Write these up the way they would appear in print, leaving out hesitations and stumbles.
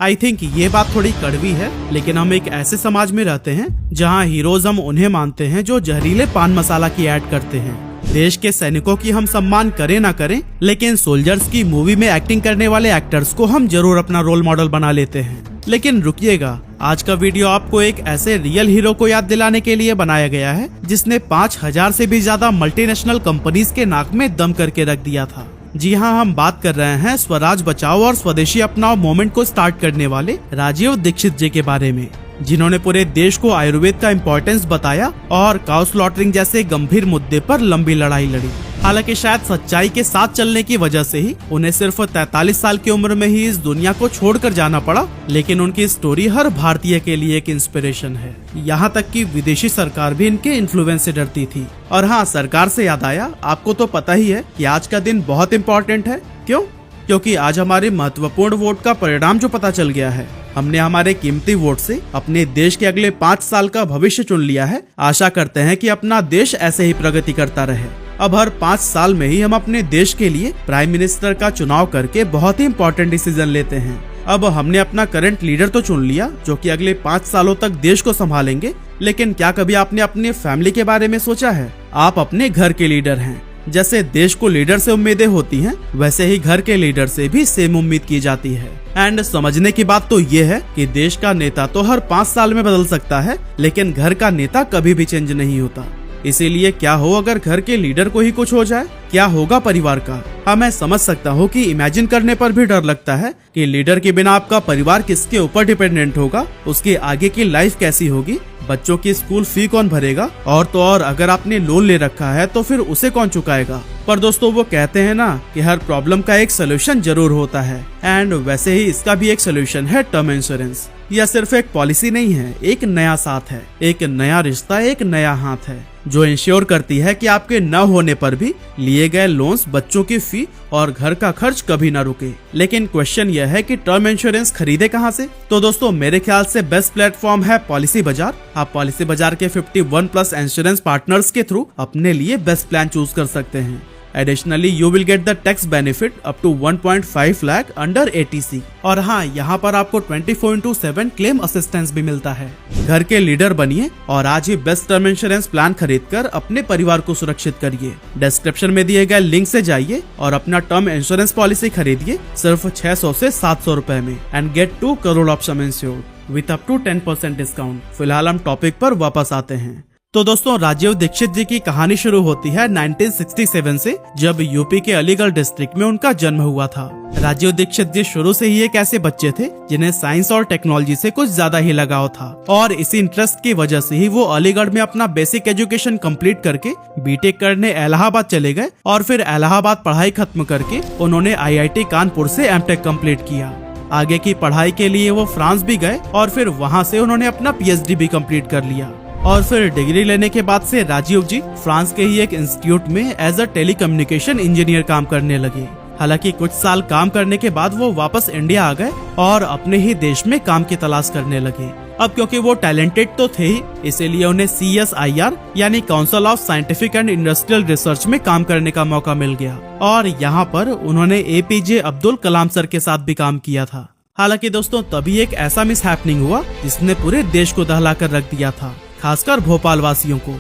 I think ये बात थोड़ी कड़वी है, लेकिन हम एक ऐसे समाज में रहते हैं जहाँ हीरोज हम उन्हें मानते हैं जो जहरीले पान मसाला की ऐड करते हैं। देश के सैनिकों की हम सम्मान करें ना करें, लेकिन सोल्जर्स की मूवी में एक्टिंग करने वाले एक्टर्स को हम जरूर अपना रोल मॉडल बना लेते हैं। लेकिन रुकिएगा, आज का वीडियो आपको एक ऐसे रियल हीरो को याद दिलाने के लिए बनाया गया है जिसने 5000 से भी ज्यादा मल्टीनेशनल कंपनीज के नाक में दम करके रख दिया था। जी हाँ, हम बात कर रहे हैं स्वराज बचाओ और स्वदेशी अपनाओ मूवमेंट को स्टार्ट करने वाले राजीव दीक्षित जी के बारे में, जिन्होंने पूरे देश को आयुर्वेद का इम्पोर्टेंस बताया और काउ स्लॉटरिंग जैसे गंभीर मुद्दे पर लंबी लड़ाई लड़ी। हालांकि शायद सच्चाई के साथ चलने की वजह से ही उन्हें सिर्फ 43 साल की उम्र में ही इस दुनिया को छोड़कर जाना पड़ा, लेकिन उनकी स्टोरी हर भारतीय के लिए एक इंस्पिरेशन है। यहाँ तक कि विदेशी सरकार भी इनके इन्फ्लुएंस से डरती थी। और हाँ, सरकार से याद आया, आपको तो पता ही है कि आज का दिन बहुत इम्पोर्टेंट है। क्यों? क्योंकि आज हमारे महत्वपूर्ण वोट का परिणाम जो पता चल गया है। हमने हमारे कीमती वोट से अपने देश के अगले 5 साल का भविष्य चुन लिया है। आशा करते हैं कि अपना देश ऐसे ही प्रगति करता रहे। अब हर 5 साल में ही हम अपने देश के लिए प्राइम मिनिस्टर का चुनाव करके बहुत ही इम्पोर्टेंट डिसीजन लेते हैं। अब हमने अपना करंट लीडर तो चुन लिया जो कि अगले 5 सालों तक देश को संभालेंगे, लेकिन क्या कभी आपने अपने फैमिली के बारे में सोचा है? आप अपने घर के लीडर हैं। जैसे देश को लीडर से उम्मीदें होती हैं, वैसे ही घर के लीडर से भी सेम उम्मीद की जाती है। एंड समझने की बात तो ये है कि देश का नेता तो हर 5 साल में बदल सकता है, लेकिन घर का नेता कभी भी चेंज नहीं होता। इसीलिए क्या हो अगर घर के लीडर को ही कुछ हो जाए? क्या होगा परिवार का? हाँ, मैं समझ सकता हूँ कि इमेजिन करने पर भी डर लगता है कि लीडर के बिना आपका परिवार किसके ऊपर डिपेंडेंट होगा, उसके आगे की लाइफ कैसी होगी, बच्चों की स्कूल फी कौन भरेगा, और तो और अगर आपने लोन ले रखा है तो फिर उसे कौन चुकाएगा। पर दोस्तों, वो कहते हैं ना कि हर प्रॉब्लम का एक सोल्यूशन जरूर होता है, एंड वैसे ही इसका भी एक सोल्यूशन है टर्म इंश्योरेंस। यह सिर्फ एक पॉलिसी नहीं है, एक नया साथ है, एक नया रिश्ता, एक नया हाथ है जो इंश्योर करती है कि आपके न होने पर भी लिए गए लोन्स, बच्चों की फी और घर का खर्च कभी न रुके। लेकिन क्वेश्चन यह है कि टर्म इंश्योरेंस खरीदे कहाँ से? तो दोस्तों, मेरे ख्याल से बेस्ट प्लेटफॉर्म है पॉलिसी बाजार। आप पॉलिसी बाजार के 51+ इंश्योरेंस पार्टनर्स के थ्रू अपने लिए बेस्ट प्लान चूज कर सकते हैं। Additionally, you will get the tax benefit up to 1.5 lakh under ATC। और हाँ, यहाँ पर आपको 24/7 क्लेम असिस्टेंस भी मिलता है। घर के लीडर बनिए और आज ही बेस्ट टर्म इंश्योरेंस प्लान खरीदकर अपने परिवार को सुरक्षित करिए। डिस्क्रिप्शन में दिए गए लिंक से जाइए और अपना टर्म इंश्योरेंस पॉलिसी खरीदिए सिर्फ 600 से 700 रुपए में, and get 2 crore of sum insured with up to 10% discount. फिलहाल हम टॉपिक पर वापस आते हैं। तो दोस्तों, राजीव दीक्षित जी की कहानी शुरू होती है 1967 से, जब यूपी के अलीगढ़ डिस्ट्रिक्ट में उनका जन्म हुआ था। राजीव दीक्षित जी शुरू से ही एक ऐसे बच्चे थे जिन्हें साइंस और टेक्नोलॉजी से कुछ ज्यादा ही लगाव था, और इसी इंटरेस्ट की वजह से ही वो अलीगढ़ में अपना बेसिक एजुकेशन कंप्लीट करके बीटेक करने इलाहाबाद चले गए, और फिर इलाहाबाद पढ़ाई खत्म करके उन्होंने IIT कानपुर से एमटेक कंप्लीट किया। आगे की पढ़ाई के लिए वो फ्रांस भी गए और फिर वहाँ से उन्होंने अपना PhD भी कंप्लीट कर लिया। और फिर डिग्री लेने के बाद से राजीव जी फ्रांस के ही एक इंस्टीट्यूट में एज अ टेलीकम्युनिकेशन इंजीनियर काम करने लगे। हालांकि कुछ साल काम करने के बाद वो वापस इंडिया आ गए और अपने ही देश में काम की तलाश करने लगे। अब क्योंकि वो टैलेंटेड तो थे ही, इसीलिए उन्हें CSIR यानी council of scientific and industrial research में काम करने का मौका मिल गया, और यहाँ पर उन्होंने APJ अब्दुल कलाम सर के साथ भी काम किया था। हालांकि दोस्तों, तभी एक ऐसा मिस हैपनिंग हुआ जिसने पूरे देश को दहला कर रख दिया था, खासकर भोपाल वासियों को।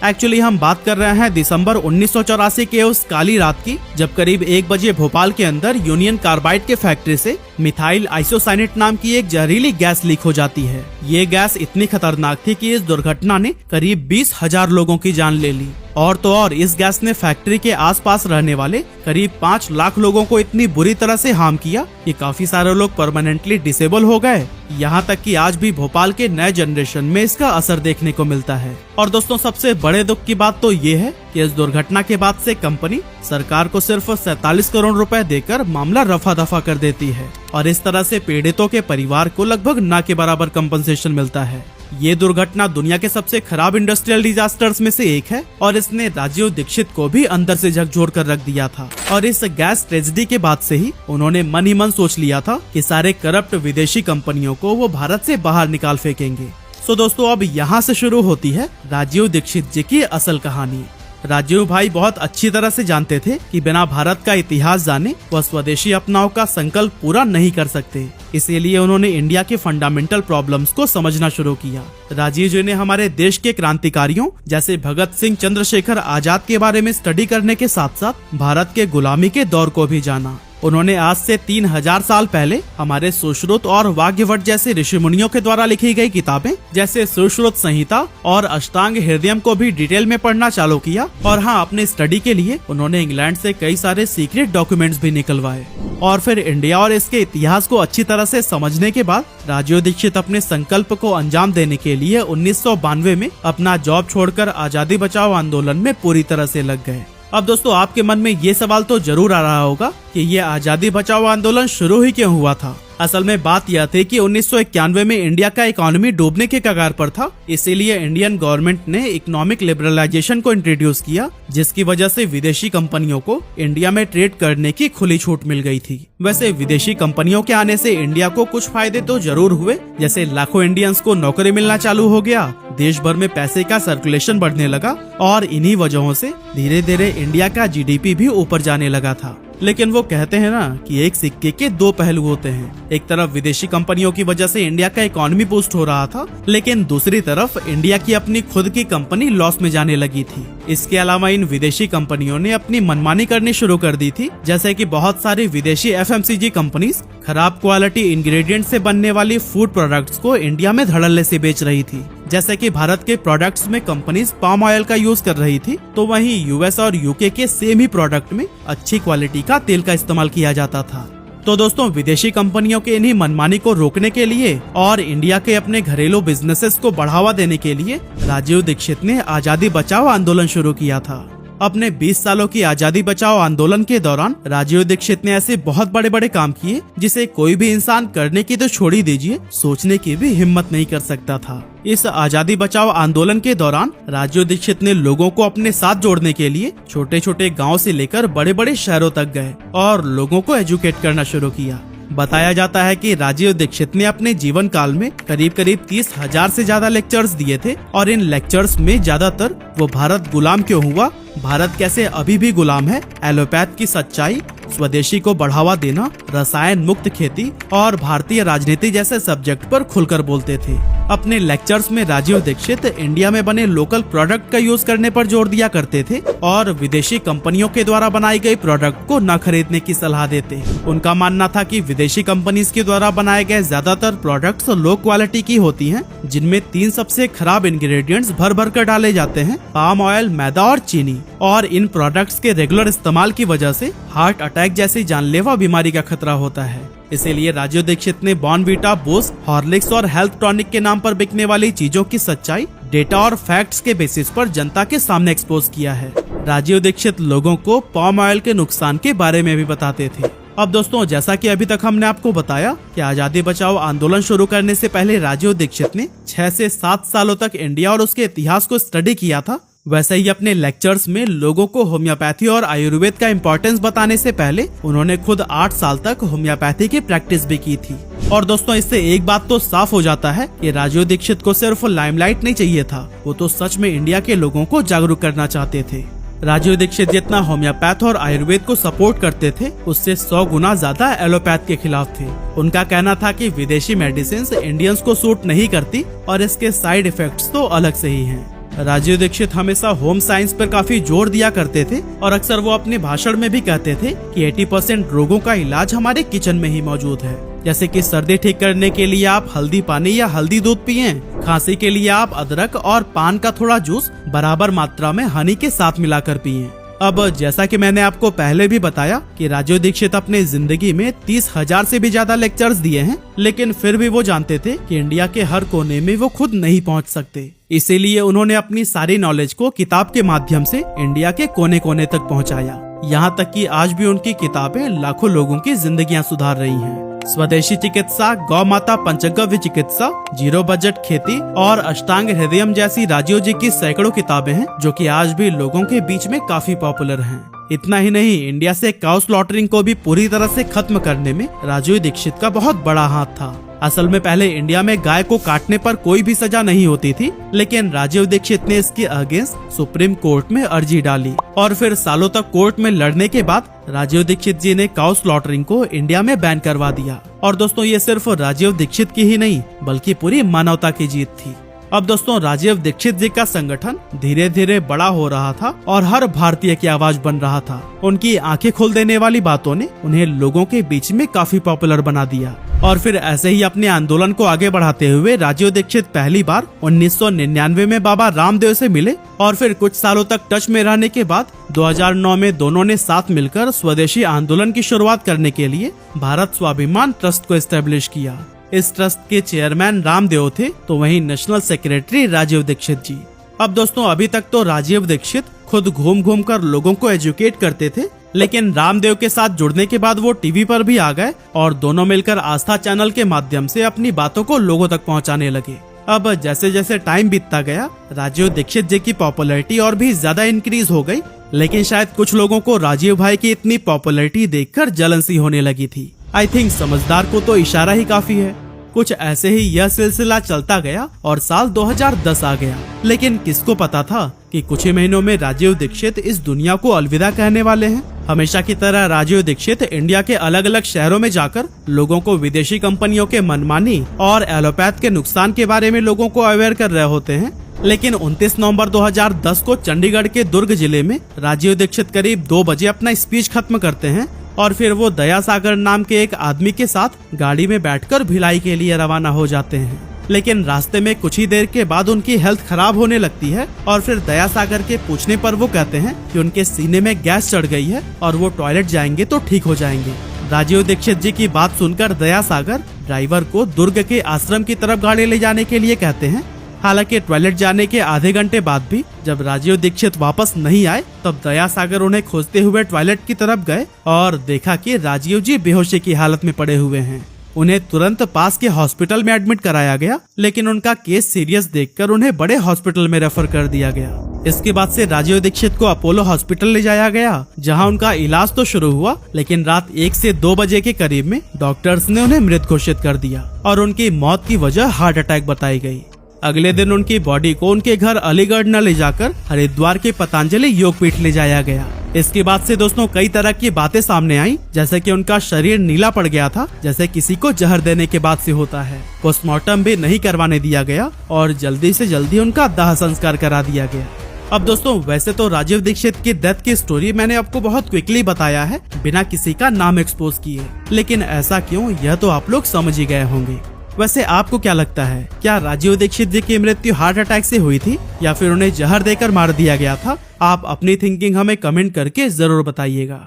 एक्चुअली हम बात कर रहे हैं दिसंबर 1984 के उस काली रात की, जब करीब 1 बजे भोपाल के अंदर यूनियन कार्बाइड के फैक्ट्री से मिथाइल आइसोसाइनेट नाम की एक जहरीली गैस लीक हो जाती है। ये गैस इतनी खतरनाक थी कि इस दुर्घटना ने करीब 20,000 लोगों की जान ले ली, और तो और इस गैस ने फैक्ट्री के आसपास रहने वाले करीब 5 लाख लोगों को इतनी बुरी तरह से हार्म किया कि काफी सारे लोग परमानेंटली डिसेबल हो गए। यहाँ तक कि आज भी भोपाल के नए जनरेशन में इसका असर देखने को मिलता है। और दोस्तों, सबसे बड़े दुख की बात तो ये है कि इस दुर्घटना के बाद से कंपनी सरकार को सिर्फ 47 करोड़ रुपए देकर मामला रफा दफा कर देती है, और इस तरह से पीड़ितों के परिवार को लगभग ना के बराबर कंपनसेशन मिलता है। ये दुर्घटना दुनिया के सबसे खराब इंडस्ट्रियल डिजास्टर्स में से एक है, और इसने राजीव दीक्षित को भी अंदर से झकझोर कर रख दिया था। और इस गैस ट्रेजेडी के बाद से ही उन्होंने मन ही मन सोच लिया था कि सारे करप्ट विदेशी कंपनियों को वो भारत से बाहर निकाल फेंकेंगे। सो दोस्तों, अब यहाँ से शुरू होती है राजीव दीक्षित जी की असल कहानी। राजीव भाई बहुत अच्छी तरह से जानते थे कि बिना भारत का इतिहास जाने वह स्वदेशी अपनाव का संकल्प पूरा नहीं कर सकते। इसीलिए उन्होंने इंडिया के फंडामेंटल प्रॉब्लम्स को समझना शुरू किया। राजीव जी ने हमारे देश के क्रांतिकारियों जैसे भगत सिंह, चंद्रशेखर आजाद के बारे में स्टडी करने के साथ साथ भारत के गुलामी के दौर को भी जाना। उन्होंने आज से 3000 साल पहले हमारे सुश्रुत और वाग्यवट जैसे ऋषि मुनियों के द्वारा लिखी गई किताबें जैसे सुश्रुत संहिता और अष्टांग हृदयम को भी डिटेल में पढ़ना चालू किया। और हाँ, अपने स्टडी के लिए उन्होंने इंग्लैंड से कई सारे सीक्रेट डॉक्यूमेंट्स भी निकलवाए। और फिर इंडिया और इसके इतिहास को अच्छी तरह से समझने के बाद राजीव दीक्षित अपने संकल्प को अंजाम देने के लिए 1992 में अपना जॉब छोड़कर आजादी बचाओ आंदोलन में पूरी तरह से लग गए। अब दोस्तों, आपके मन में ये सवाल तो जरूर आ रहा होगा कि ये आजादी बचाओ आंदोलन शुरू ही क्यों हुआ था। असल में बात यह थी कि 1991 में इंडिया का इकोनॉमी डूबने के कगार पर था। इसीलिए इंडियन गवर्नमेंट ने इकोनॉमिक लिबरलाइजेशन को इंट्रोड्यूस किया, जिसकी वजह से विदेशी कंपनियों को इंडिया में ट्रेड करने की खुली छूट मिल गई थी। वैसे विदेशी कंपनियों के आने से इंडिया को कुछ फायदे तो जरूर हुए, जैसे लाखों इंडियंस को नौकरी मिलना चालू हो गया, देश भर में पैसे का सर्कुलेशन बढ़ने लगा और इन्हीं वजहों से धीरे धीरे इंडिया का जीडीपी भी ऊपर जाने लगा था। लेकिन वो कहते हैं ना कि एक सिक्के के दो पहलू होते हैं। एक तरफ विदेशी कंपनियों की वजह से इंडिया का इकोनॉमी बूस्ट हो रहा था, लेकिन दूसरी तरफ इंडिया की अपनी खुद की कंपनी लॉस में जाने लगी थी। इसके अलावा इन विदेशी कंपनियों ने अपनी मनमानी करनी शुरू कर दी थी, जैसे कि बहुत सारी विदेशी एफएमसीजी कंपनीज खराब क्वालिटी इंग्रेडिएंट से बनने वाली फूड प्रोडक्ट्स को इंडिया में धड़ल्ले से बेच रही थी। जैसे कि भारत के प्रोडक्ट्स में कंपनीज पाम ऑयल का यूज कर रही थी, तो वहीं यूएस और यूके के सेम ही प्रोडक्ट में अच्छी क्वालिटी का तेल का इस्तेमाल किया जाता था। तो दोस्तों, विदेशी कंपनियों के इन्हीं मनमानी को रोकने के लिए और इंडिया के अपने घरेलू बिजनेसेस को बढ़ावा देने के लिए राजीव दीक्षित ने आजादी बचाओ आंदोलन शुरू किया था। अपने 20 सालों की आजादी बचाओ आंदोलन के दौरान राजीव दीक्षित ने ऐसे बहुत बड़े बड़े काम किए जिसे कोई भी इंसान करने की तो छोड़ ही दीजिए, सोचने की भी हिम्मत नहीं कर सकता था। इस आजादी बचाओ आंदोलन के दौरान राजीव दीक्षित ने लोगों को अपने साथ जोड़ने के लिए छोटे छोटे गाँव से लेकर बड़े बड़े शहरों तक गए और लोगों को एजुकेट करना शुरू किया। बताया जाता है कि राजीव दीक्षित ने अपने जीवन काल में करीब 30,000 से ज्यादा लेक्चर्स दिए थे और इन लेक्चर्स में ज्यादातर वो भारत गुलाम क्यों हुआ, भारत कैसे अभी भी गुलाम है, एलोपैथ की सच्चाई, स्वदेशी को बढ़ावा देना, रसायन मुक्त खेती और भारतीय राजनीति जैसे सब्जेक्ट पर खुलकर बोलते थे। अपने लेक्चर्स में राजीव दीक्षित इंडिया में बने लोकल प्रोडक्ट का यूज करने पर जोर दिया करते थे और विदेशी कंपनियों के द्वारा बनाई गई प्रोडक्ट को न खरीदने की सलाह देते। उनका मानना था कि विदेशी कंपनीज के द्वारा बनाए गए ज्यादातर प्रोडक्ट्स लो क्वालिटी की होती हैं, जिनमें 3 सबसे खराब इंग्रेडिएंट्स भर भर कर डाले जाते हैं, पाम ऑयल, मैदा और चीनी। और इन प्रोडक्ट्स के रेगुलर इस्तेमाल की वजह से हार्ट अटैक जैसी जानलेवा बीमारी का खतरा होता है। इसीलिए राजीव दीक्षित ने बॉर्नवीटा, बूस्ट, हॉर्लिक्स और हेल्थ टॉनिक के नाम पर बिकने वाली चीजों की सच्चाई डेटा और फैक्ट्स के बेसिस पर जनता के सामने एक्सपोज किया है। राजीव दीक्षित लोगों को पाम ऑयल के नुकसान के बारे में भी बताते थे। अब दोस्तों, जैसा कि अभी तक हमने आपको बताया कि आजादी बचाओ आंदोलन शुरू करने से पहले राजीव दीक्षित ने 6 से 7 सालों तक इंडिया और उसके इतिहास को स्टडी किया था, वैसे ही अपने लेक्चर्स में लोगों को होम्योपैथी और आयुर्वेद का इम्पोर्टेंस बताने से पहले उन्होंने खुद 8 साल तक होम्योपैथी की प्रैक्टिस भी की थी। और दोस्तों, इससे एक बात तो साफ हो जाता है कि राजीव दीक्षित को सिर्फ लाइमलाइट नहीं चाहिए था, वो तो सच में इंडिया के लोगों को जागरूक करना चाहते थे। राजीव दीक्षित जितना होम्योपैथ और आयुर्वेद को सपोर्ट करते थे, उससे 100 गुना ज्यादा एलोपैथ के खिलाफ थे। उनका कहना था कि विदेशी मेडिसिन इंडियंस को सूट नहीं करती और इसके साइड इफेक्ट्स तो अलग से ही हैं। राजीव दीक्षित हमेशा होम साइंस पर काफी जोर दिया करते थे और अक्सर वो अपने भाषण में भी कहते थे कि 80% रोगों का इलाज हमारे किचन में ही मौजूद है। जैसे कि सर्दी ठीक करने के लिए आप हल्दी पानी या हल्दी दूध पिएं, खांसी के लिए आप अदरक और पान का थोड़ा जूस बराबर मात्रा में हनी के साथ मिलाकर पिएं। अब जैसा कि मैंने आपको पहले भी बताया कि राजीव दीक्षित अपने जिंदगी में 30,000 से भी ज्यादा लेक्चर्स दिए हैं, लेकिन फिर भी वो जानते थे कि इंडिया के हर कोने में वो खुद नहीं पहुंच सकते। इसीलिए उन्होंने अपनी सारी नॉलेज को किताब के माध्यम से इंडिया के कोने कोने तक पहुंचाया। यहाँ तक कि आज भी उनकी किताबें लाखों लोगों की जिंदगियां सुधार रही हैं। स्वदेशी चिकित्सा, गौ माता पंचगव्य चिकित्सा, जीरो बजट खेती और अष्टांग हृदयम जैसी राजीव जी की सैकड़ों किताबें हैं जो कि आज भी लोगों के बीच में काफी पॉपुलर हैं। इतना ही नहीं, इंडिया से काउ स्लॉटरिंग को भी पूरी तरह से खत्म करने में राजीव दीक्षित का बहुत बड़ा हाथ था। असल में पहले इंडिया में गाय को काटने पर कोई भी सजा नहीं होती थी, लेकिन राजीव दीक्षित ने इसके अगेंस्ट सुप्रीम कोर्ट में अर्जी डाली और फिर सालों तक कोर्ट में लड़ने के बाद राजीव दीक्षित जी ने काउ स्लॉटरिंग को इंडिया में बैन करवा दिया। और दोस्तों, ये सिर्फ राजीव दीक्षित की ही नहीं बल्कि पूरी मानवता की जीत थी। अब दोस्तों, राजीव दीक्षित जी का संगठन धीरे धीरे बड़ा हो रहा था और हर भारतीय की आवाज बन रहा था। उनकी आंखें खोल देने वाली बातों ने उन्हें लोगों के बीच में काफी पॉपुलर बना दिया। और फिर ऐसे ही अपने आंदोलन को आगे बढ़ाते हुए राजीव दीक्षित पहली बार 1999 में बाबा रामदेव से मिले और फिर कुछ सालों तक टच में रहने के बाद 2009 में दोनों ने साथ मिलकर स्वदेशी आंदोलन की शुरुआत करने के लिए भारत स्वाभिमान ट्रस्ट को एस्टेब्लिश किया। इस ट्रस्ट के चेयरमैन रामदेव थे, तो वहीं नेशनल सेक्रेटरी राजीव दीक्षित जी। अब दोस्तों, अभी तक तो राजीव दीक्षित खुद घूम घूम कर लोगों को एजुकेट करते थे, लेकिन रामदेव के साथ जुड़ने के बाद वो टीवी पर भी आ गए और दोनों मिलकर आस्था चैनल के माध्यम से अपनी बातों को लोगों तक पहुंचाने लगे। अब जैसे जैसे टाइम बीतता गया, राजीव दीक्षित जी की पॉपुलैरिटी और भी ज्यादा इंक्रीज हो गई, लेकिन शायद कुछ लोगों को राजीव भाई की इतनी पॉपुलैरिटी देखकर जलन सी होने लगी थी। आई थिंक समझदार को तो इशारा ही काफी है। कुछ ऐसे ही यह सिलसिला चलता गया और साल 2010 आ गया, लेकिन किसको पता था कि कुछ ही महीनों में राजीव दीक्षित इस दुनिया को अलविदा कहने वाले हैं। हमेशा की तरह राजीव दीक्षित इंडिया के अलग अलग शहरों में जाकर लोगों को विदेशी कंपनियों के मनमानी और एलोपैथ के नुकसान के बारे में लोगों को अवेयर कर रहे होते हैं। लेकिन 29 नवंबर 2010 को चंडीगढ़ के दुर्ग जिले में राजीव दीक्षित करीब 2 बजे अपना स्पीच खत्म करते हैं और फिर वो दया सागर नाम के एक आदमी के साथ गाड़ी में बैठकर भिलाई के लिए रवाना हो जाते हैं। लेकिन रास्ते में कुछ ही देर के बाद उनकी हेल्थ खराब होने लगती है और फिर दया सागर के पूछने पर वो कहते हैं कि उनके सीने में गैस चढ़ गई है और वो टॉयलेट जाएंगे तो ठीक हो जाएंगे। राजीव दीक्षित जी की बात सुनकर दया सागर ड्राइवर को दुर्ग के आश्रम की तरफ गाड़ी ले जाने के लिए कहते हैं। हालांकि टॉयलेट जाने के आधे घंटे बाद भी जब राजीव दीक्षित वापस नहीं आए, तब दया सागर उन्हें खोजते हुए टॉयलेट की तरफ गए और देखा कि राजीव जी बेहोशी की हालत में पड़े हुए हैं। उन्हें तुरंत पास के हॉस्पिटल में एडमिट कराया गया, लेकिन उनका केस सीरियस देखकर उन्हें बड़े हॉस्पिटल में रेफर कर दिया गया। इसके बाद से राजीव दीक्षित को अपोलो हॉस्पिटल ले जाया गया, जहां उनका इलाज तो शुरू हुआ, लेकिन रात 1 से 2 बजे के करीब में डॉक्टर्स ने उन्हें मृत घोषित कर दिया और उनकी मौत की वजह हार्ट अटैक बताई गई। अगले दिन उनकी बॉडी को उनके घर अलीगढ़ न ले जाकर हरिद्वार के पतंजलि योगपीठ ले जाया गया। इसके बाद से दोस्तों कई तरह की बातें सामने आई, जैसे कि उनका शरीर नीला पड़ गया था, जैसे किसी को जहर देने के बाद से होता है। पोस्टमार्टम भी नहीं करवाने दिया गया और जल्दी से जल्दी उनका दाह संस्कार करा दिया गया। अब दोस्तों, वैसे तो राजीव दीक्षित की डेथ की स्टोरी मैंने आपको बहुत क्विकली बताया है, बिना किसी का नाम एक्सपोज किए, लेकिन ऐसा क्यों, यह तो आप लोग समझ ही गए होंगे। वैसे आपको क्या लगता है, क्या राजीव दीक्षित जी की मृत्यु हार्ट अटैक से हुई थी या फिर उन्हें जहर देकर मार दिया गया था? आप अपनी थिंकिंग हमें कमेंट करके जरूर बताइएगा।